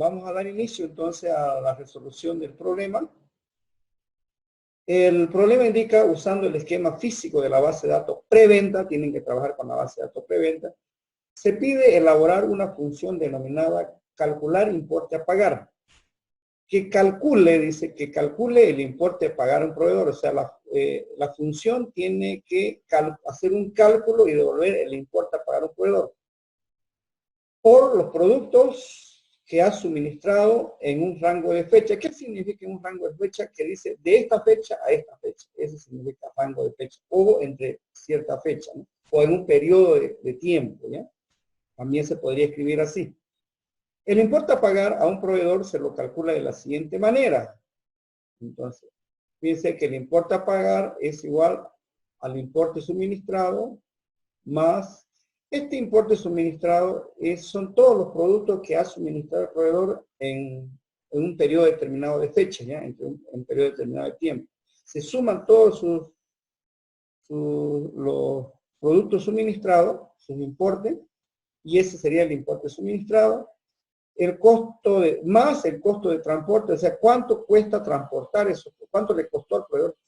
Vamos a dar inicio entonces a la resolución del problema. El problema indica, usando el esquema físico de la base de datos preventa, tienen que trabajar con la base de datos preventa, se pide elaborar una función denominada calcular importe a pagar, que calcule, dice, que calcule el importe a pagar a un proveedor. O sea, la función tiene que hacer un cálculo y devolver el importe a pagar a un proveedor por los productos que ha suministrado en un rango de fecha. ¿Qué significa un rango de fecha? Que dice de esta fecha a esta fecha. Eso significa rango de fecha. O entre cierta fecha, ¿no? O en un periodo de tiempo, ¿ya? También se podría escribir así. El importe a pagar a un proveedor se lo calcula de la siguiente manera. Entonces, fíjense que el importe a pagar es igual al importe suministrado más este importe suministrado son todos los productos que ha suministrado el proveedor en un periodo determinado de fecha, ¿ya? En un periodo determinado de tiempo. Se suman todos los productos suministrados, sus importes, y ese sería el importe suministrado. El costo más el costo de transporte, o sea, cuánto cuesta transportar eso, cuánto le costó al proveedor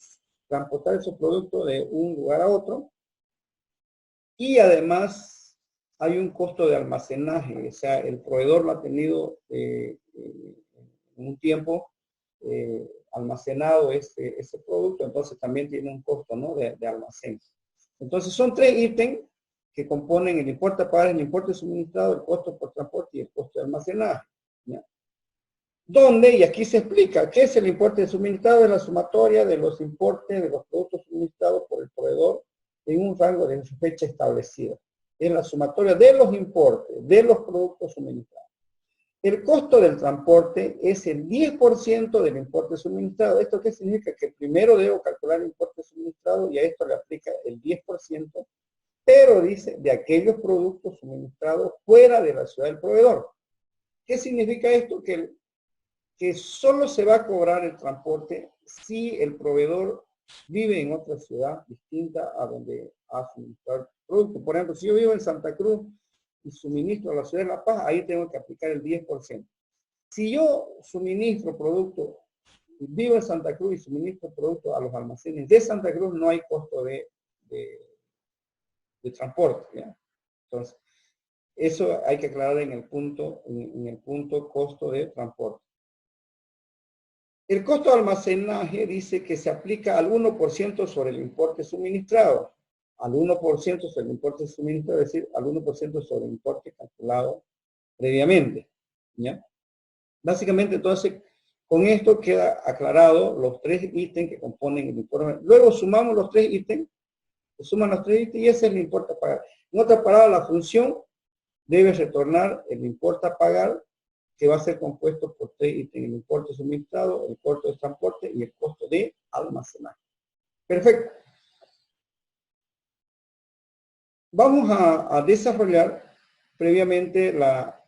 transportar esos productos de un lugar a otro. Y además hay un costo de almacenaje, o sea, el proveedor lo ha tenido en un tiempo almacenado ese producto, entonces también tiene un costo, ¿no?, de almacén. Entonces son tres ítems que componen el importe a pagar, el importe suministrado, el costo por transporte y el costo de almacenaje, ¿ya? Donde, y aquí se explica, ¿qué es el importe suministrado? Es la sumatoria de los importes de los productos suministrados por el proveedor en un rango de fecha establecida. Es la sumatoria de los importes de los productos suministrados. El costo del transporte es el 10% del importe suministrado. ¿Esto qué significa? Que primero debo calcular el importe suministrado y a esto le aplica el 10%, pero dice de aquellos productos suministrados fuera de la ciudad del proveedor. ¿Qué significa esto? Que solo se va a cobrar el transporte si el proveedor vive en otra ciudad distinta a donde ha suministrado el producto. Por ejemplo, si yo vivo en Santa Cruz y suministro a la ciudad de La Paz, ahí tengo que aplicar el 10%. Si yo suministro producto, vivo en Santa Cruz y suministro producto a los almacenes de Santa Cruz, no hay costo de transporte, ¿ya? Entonces, eso hay que aclarar en el punto costo de transporte. El costo de almacenaje dice que se aplica al 1% sobre el importe suministrado. Al 1% sobre el importe suministrado, es decir, al 1% sobre el importe calculado previamente, ¿ya? Básicamente, entonces, con esto queda aclarado los tres ítems que componen el informe. Luego sumamos los tres ítems, se suman los tres ítems y ese es el importe a pagar. En otras palabras, la función debe retornar el importe a pagar, que va a ser compuesto por tres ítems: el importe suministrado, el costo de transporte y el costo de almacenaje. Perfecto. Vamos a desarrollar previamente la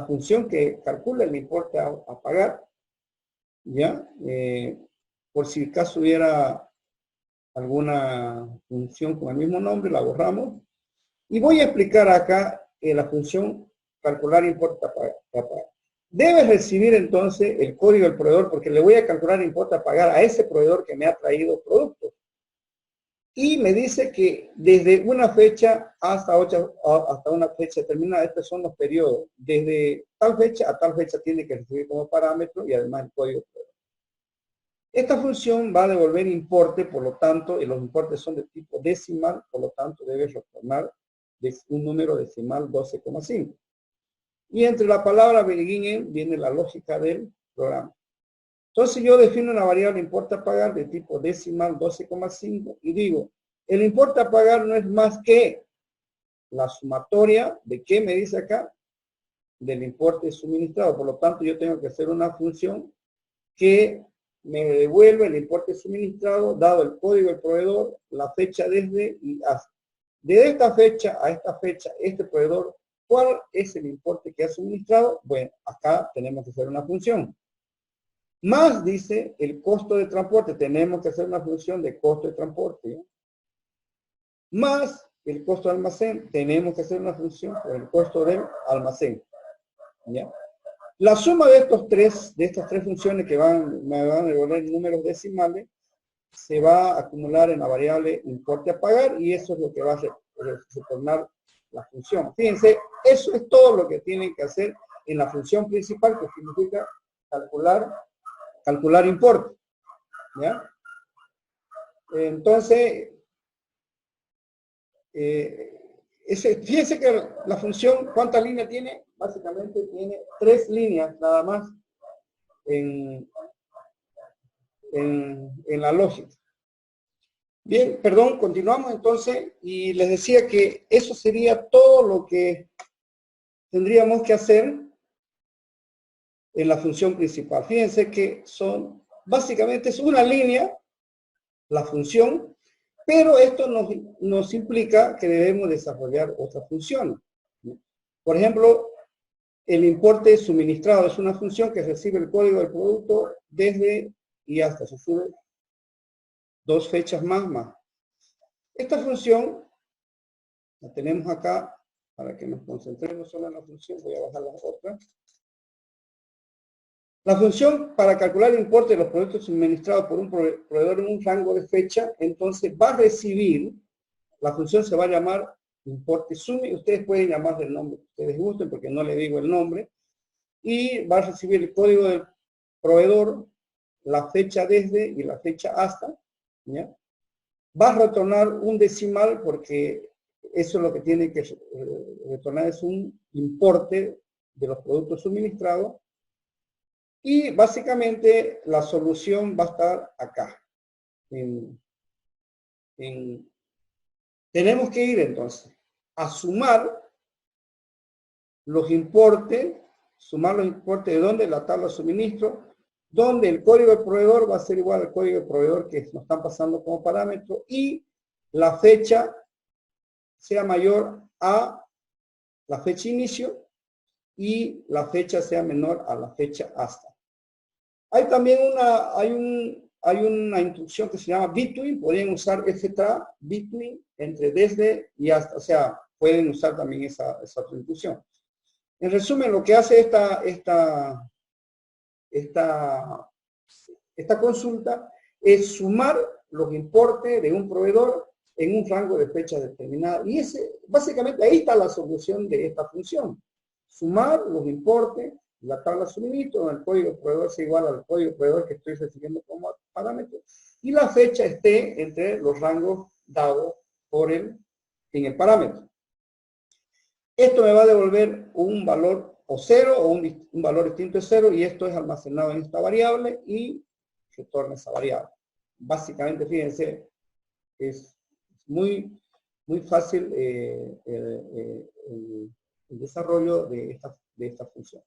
función que calcula el importe a pagar, ¿ya? Por si acaso hubiera alguna función con el mismo nombre, la borramos. Y voy a explicar acá la función calcular importe a pagar. Debe recibir entonces el código del proveedor, porque le voy a calcular importe a pagar a ese proveedor que me ha traído productos. Y me dice que desde una fecha hasta una fecha determinada, estos son los periodos. Desde tal fecha a tal fecha tiene que recibir como parámetro y además el código del proveedor. Esta función va a devolver importe, por lo tanto, y los importes son de tipo decimal, por lo tanto debe retornar un número decimal 12,5. Y entre la palabra begin viene la lógica del programa. Entonces yo defino una variable importe a pagar de tipo decimal 12,5 y digo, el importe a pagar no es más que la sumatoria de qué me dice acá, del importe suministrado. Por lo tanto, yo tengo que hacer una función que me devuelve el importe suministrado, dado el código del proveedor, la fecha desde y hasta. De esta fecha a esta fecha, este proveedor, ¿cuál es el importe que ha suministrado? Bueno, acá tenemos que hacer una función. Más, dice, el costo de transporte. Tenemos que hacer una función de costo de transporte, ¿ya? Más el costo de almacén. Tenemos que hacer una función por el costo del almacén, ¿ya? La suma de estas tres funciones que me van a devolver números decimales, se va a acumular en la variable importe a pagar, y eso es lo que va a retornar la función. Fíjense, eso es todo lo que tienen que hacer en la función principal, que significa calcular importe. ¿Ya? Entonces, fíjense que la función, ¿cuántas líneas tiene? Básicamente tiene 3 líneas nada más en la lógica. Bien, perdón, continuamos entonces, y les decía que eso sería todo lo que tendríamos que hacer en la función principal. Fíjense que básicamente es una línea, la función, pero esto nos implica que debemos desarrollar otras funciones. Por ejemplo, el importe suministrado es una función que recibe el código del producto desde y hasta. Se sube 2 fechas más. Esta función la tenemos acá para que nos concentremos solo en la función. Voy a bajar las otras. La función para calcular el importe de los productos suministrados por un proveedor en un rango de fecha, entonces va a recibir, la función se va a llamar importe sumi. Ustedes pueden llamarle el nombre que ustedes gusten, porque no le digo el nombre, y va a recibir el código del proveedor, la fecha desde y la fecha hasta, ¿ya? Va a retornar un decimal, porque eso es lo que tiene que retornar, es un importe de los productos suministrados, y básicamente la solución va a estar acá. Tenemos que ir entonces a sumar los importes de donde la tabla de suministro, donde el código del proveedor va a ser igual al código del proveedor que nos están pasando como parámetro, y la fecha sea mayor a la fecha inicio y la fecha sea menor a la fecha hasta. Hay también hay una instrucción que se llama between. Podrían usar FTRA, between, entre desde y hasta. O sea, pueden usar también esa otra instrucción. En resumen, lo que hace esta consulta es sumar los importes de un proveedor en un rango de fecha determinada. Y básicamente ahí está la solución de esta función. Sumar los importes, la tabla de suministro, donde el código proveedor sea igual al código proveedor que estoy recibiendo como parámetro, y la fecha esté entre los rangos dados en el parámetro. Esto me va a devolver un valor o 0 o un valor distinto de 0, y esto es almacenado en esta variable y retorna esa variable. Básicamente, fíjense, es muy fácil el desarrollo de esta función.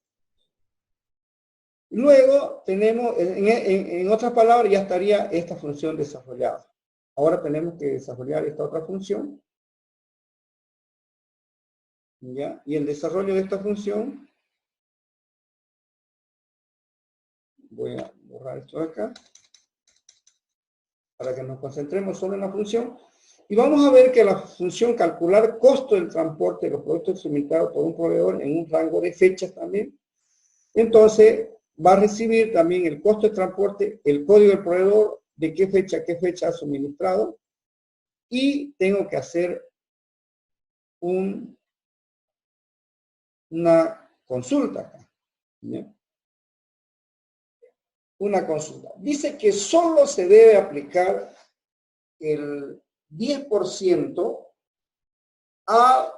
Luego tenemos, en otras palabras, ya estaría esta función desarrollada. Ahora tenemos que desarrollar esta otra función. ¿Ya? Y el desarrollo de esta función, voy a borrar esto de acá, para que nos concentremos solo en la función. Y vamos a ver que la función calcular costo del transporte de los productos suministrados por un proveedor en un rango de fechas también. Entonces, va a recibir también el costo de transporte, el código del proveedor, de qué fecha ha suministrado, y tengo que hacer una consulta acá. ¿Ya? Una consulta. Dice que solo se debe aplicar el 10% a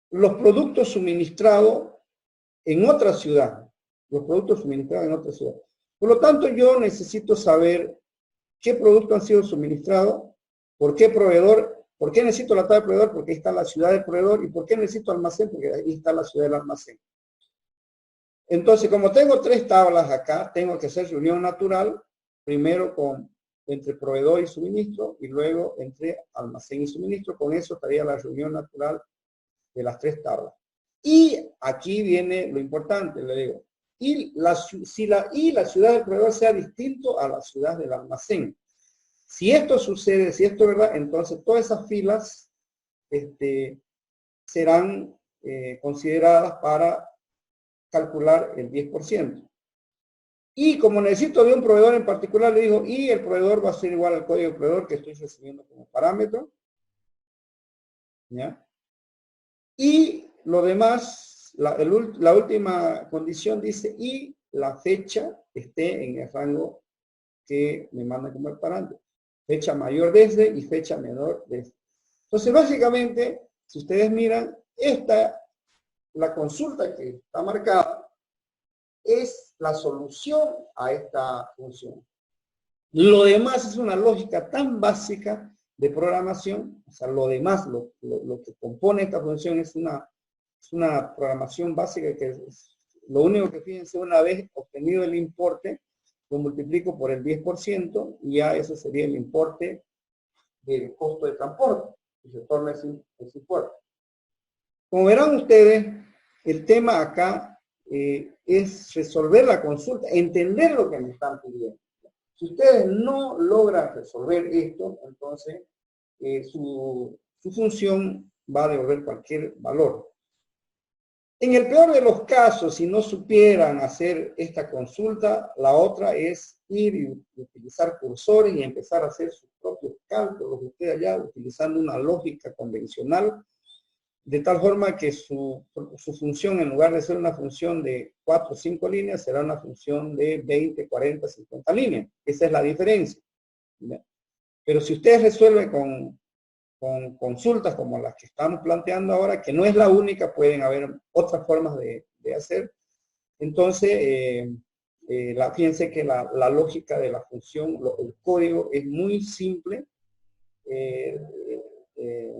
los productos suministrados en otra ciudad. Los productos suministrados en otra ciudad. Por lo tanto, yo necesito saber qué productos han sido suministrados, por qué proveedor, por qué necesito la tabla de proveedor, porque ahí está la ciudad del proveedor, y por qué necesito almacén, porque ahí está la ciudad del almacén. Entonces, como tengo 3 tablas acá, tengo que hacer reunión natural, primero entre proveedor y suministro, y luego entre almacén y suministro. Con eso estaría la reunión natural de las 3 tablas. Y aquí viene lo importante, le digo. Si la ciudad del proveedor sea distinto a la ciudad del almacén. Si esto sucede, si esto es verdad, entonces todas esas filas serán consideradas para calcular el 10%. Y como necesito de un proveedor en particular, le digo, y el proveedor va a ser igual al código del proveedor que estoy recibiendo como parámetro. ¿Ya? Y lo demás, la última condición dice, y la fecha esté en el rango que me manda como el parámetro. Fecha mayor desde y fecha menor desde. Entonces, básicamente, si ustedes miran, la consulta que está marcada es la solución a esta función. Lo demás es una lógica tan básica de programación, o sea, lo demás, lo que compone esta función es una programación básica que es lo único que, fíjense, una vez obtenido el importe, lo multiplico por el 10% y ya eso sería el importe del costo de transporte y se torna ese importe. Como verán ustedes, el tema acá es resolver la consulta, entender lo que me están pidiendo. Si ustedes no logran resolver esto, entonces su función va a devolver cualquier valor. En el peor de los casos, si no supieran hacer esta consulta, la otra es ir y utilizar cursores y empezar a hacer sus propios cálculos ustedes allá utilizando una lógica convencional, de tal forma que su función, en lugar de ser una función de 4 o 5 líneas, será una función de 20, 40, 50 líneas. Esa es la diferencia. ¿Ya? Pero si ustedes resuelven con consultas como las que estamos planteando ahora, que no es la única, pueden haber otras formas de hacer. Entonces, fíjense que la lógica de la función, el código es muy simple,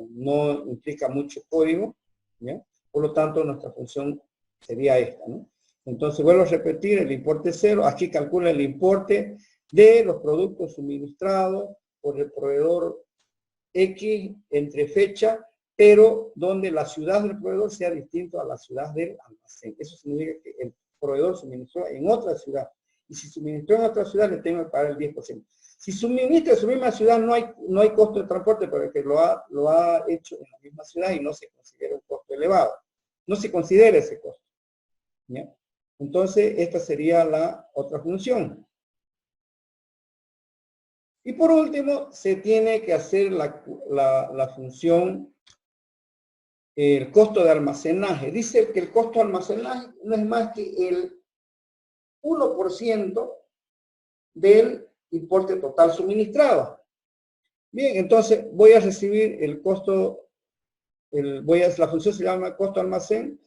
no implica mucho código, ¿ya? Por lo tanto, nuestra función sería esta, ¿no? Entonces, vuelvo a repetir, el importe cero, aquí calcula el importe de los productos suministrados por el proveedor X entre fecha, pero donde la ciudad del proveedor sea distinto a la ciudad del almacén. Eso significa que el proveedor suministró en otra ciudad. Y si suministró en otra ciudad, le tengo que pagar el 10%. Si suministra en su misma ciudad, no hay costo de transporte, porque lo ha hecho en la misma ciudad y no se considera un costo elevado. No se considera ese costo. ¿Ya? Entonces, esta sería la otra función. Y por último, se tiene que hacer la función, el costo de almacenaje. Dice que el costo de almacenaje no es más que el 1% del importe total suministrado. Bien, entonces voy a recibir el costo, la función se llama costo almacén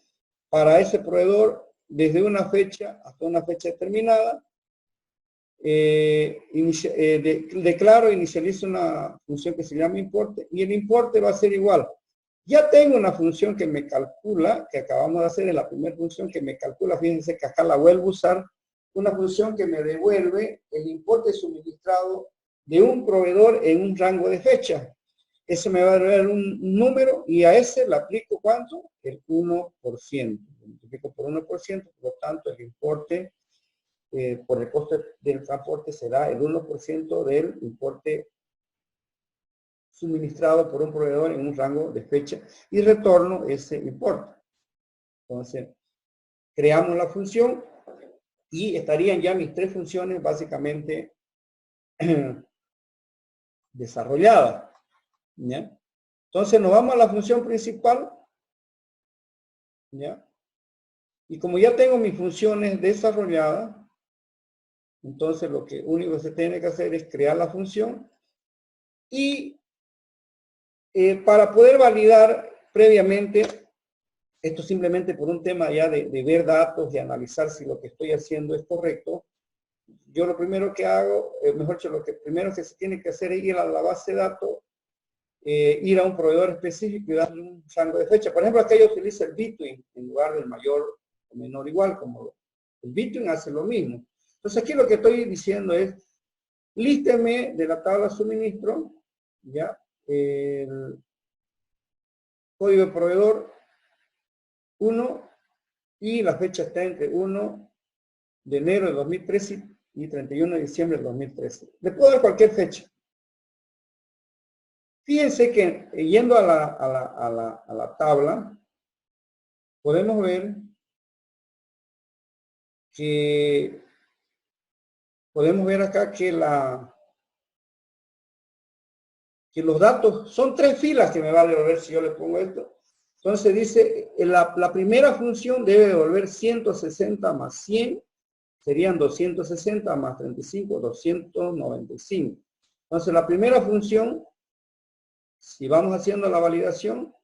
para ese proveedor desde una fecha hasta una fecha determinada. Declaro, inicializo una función que se llama importe y el importe va a ser igual. Ya tengo una función que me calcula, que acabamos de hacer en la primera función, que me calcula, fíjense que acá la vuelvo a usar, una función que me devuelve el importe suministrado de un proveedor en un rango de fecha. Eso me va a dar un número y a ese le aplico ¿cuánto? El 1%. Lo multiplico por 1%, por lo tanto el importe por el costo del transporte será el 1% del importe suministrado por un proveedor en un rango de fecha y retorno ese importe. Entonces, creamos la función y estarían ya mis tres funciones básicamente desarrolladas. ¿Ya? Entonces, nos vamos a la función principal. ¿Ya? Y como ya tengo mis funciones desarrolladas, entonces lo único que se tiene que hacer es crear la función y para poder validar previamente, esto simplemente por un tema ya de ver datos y analizar si lo que estoy haciendo es correcto, yo lo primero que hago, mejor dicho, lo que primero que se tiene que hacer es ir a la base de datos, ir a un proveedor específico y darle un rango de fecha. Por ejemplo, acá yo utilizo el between en lugar del mayor o menor igual, como el between hace lo mismo. Entonces aquí lo que estoy diciendo es, lísteme de la tabla suministro, ya, el código de proveedor 1 y la fecha está entre 1 de enero de 2013 y 31 de diciembre de 2013. Le puedo dar cualquier fecha. Fíjense que yendo a la tabla, podemos ver que podemos ver acá que los datos son 3 filas que me va a devolver si yo le pongo esto. Entonces dice, la primera función debe devolver 160 más 100, serían 260 más 35, 295. Entonces la primera función, si vamos haciendo la validación,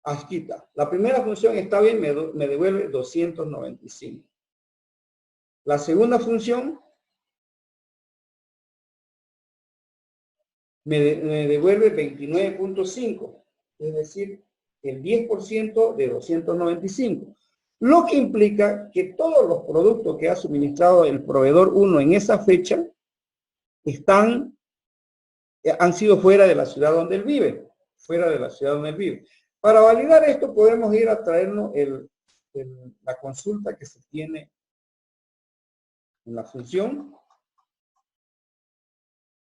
aquí está. La primera función está bien, me devuelve 295. La segunda función me devuelve 29.5, es decir, el 10% de 295. Lo que implica que todos los productos que ha suministrado el proveedor 1 en esa fecha han sido fuera de la ciudad donde él vive, fuera de la ciudad donde él vive. Para validar esto podemos ir a traernos la consulta que se tiene en la función.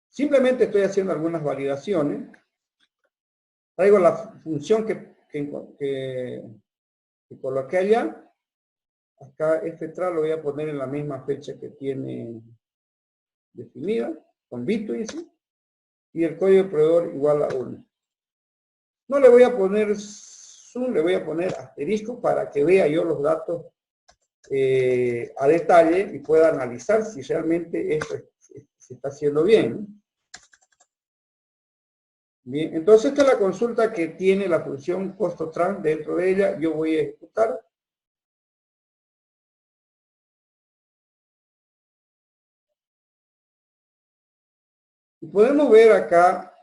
Simplemente estoy haciendo algunas validaciones. Traigo la función que coloqué allá. Acá F-Tra lo voy a poner en la misma fecha que tiene definida, con bitwise, y el código de proveedor igual a 1. No le voy a poner zoom, le voy a poner asterisco para que vea yo los datos a detalle y pueda analizar si realmente esto se está haciendo bien. Bien, entonces esta es la consulta que tiene la función costo trans. Dentro de ella yo voy a ejecutar. Y podemos ver acá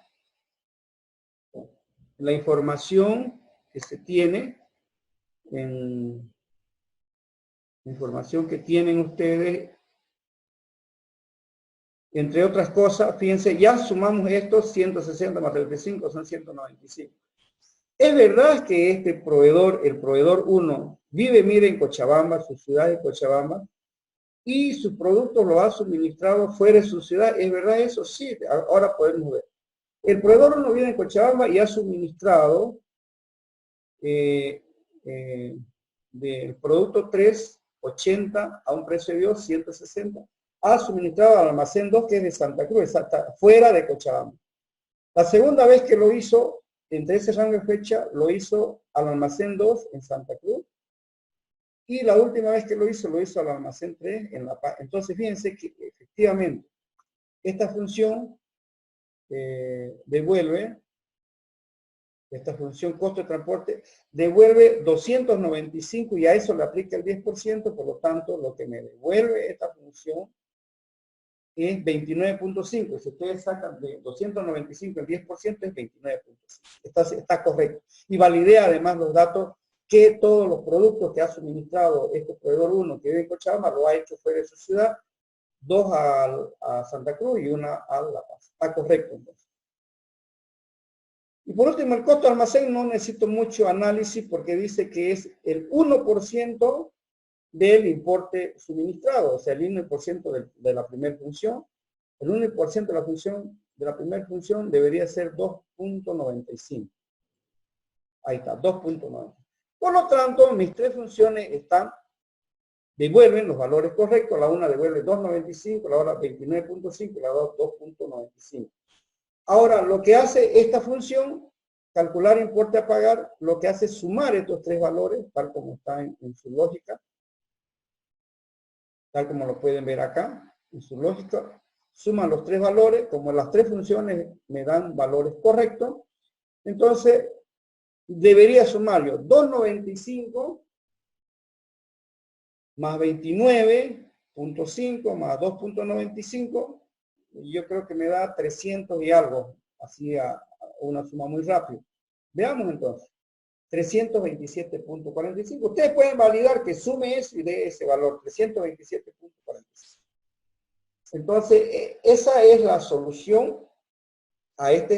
la información que se tiene, información que tienen ustedes. Entre otras cosas, fíjense, ya sumamos estos 160 más 35, son 195. Es verdad que este proveedor, el proveedor 1, vive, mire, en Cochabamba, su ciudad de Cochabamba, y sus productos los ha suministrado fuera de su ciudad. ¿Es verdad eso? Sí, ahora podemos ver. El proveedor 1 vive en Cochabamba y ha suministrado del producto 3, 80 a un precio de 160. Ha suministrado al almacén 2, que es de Santa Cruz, está fuera de Cochabamba. La segunda vez que lo hizo, entre ese rango de fecha, lo hizo al almacén 2 en Santa Cruz. Y la última vez que lo hizo al almacén 3 en La Paz. Entonces, fíjense que efectivamente esta función devuelve, esta función costo de transporte, devuelve 295 y a eso le aplica el 10%, por lo tanto, lo que me devuelve esta función es 29.5. Si ustedes sacan de 295 el 10% es 29.5. Está correcto. Y validé además los datos que todos los productos que ha suministrado este proveedor 1 que vive en Cochabamba lo ha hecho fuera de su ciudad, 2 a Santa Cruz y 1 a La Paz. Está correcto entonces. Y por último, el costo de almacén no necesito mucho análisis porque dice que es el 1% del importe suministrado, o sea, el 1% de la primera función. El 1% de la función, de la primera función debería ser 2.95. Ahí está, 2.90. Por lo tanto, mis tres funciones devuelven los valores correctos. La una devuelve 2.95, la otra 29.5 y la otra 2.95. Ahora, lo que hace esta función, calcular importe a pagar, lo que hace es sumar estos tres valores, tal como está en su lógica, tal como lo pueden ver acá, en su lógica, suman los tres valores, como las tres funciones me dan valores correctos, entonces debería sumar yo 2.95 más 29.5 más 2.95, yo creo que me da 300 y algo, así a una suma muy rápida. Veamos entonces, 327.45. Ustedes pueden validar que sume eso y dé ese valor, 327.45. Entonces, esa es la solución a este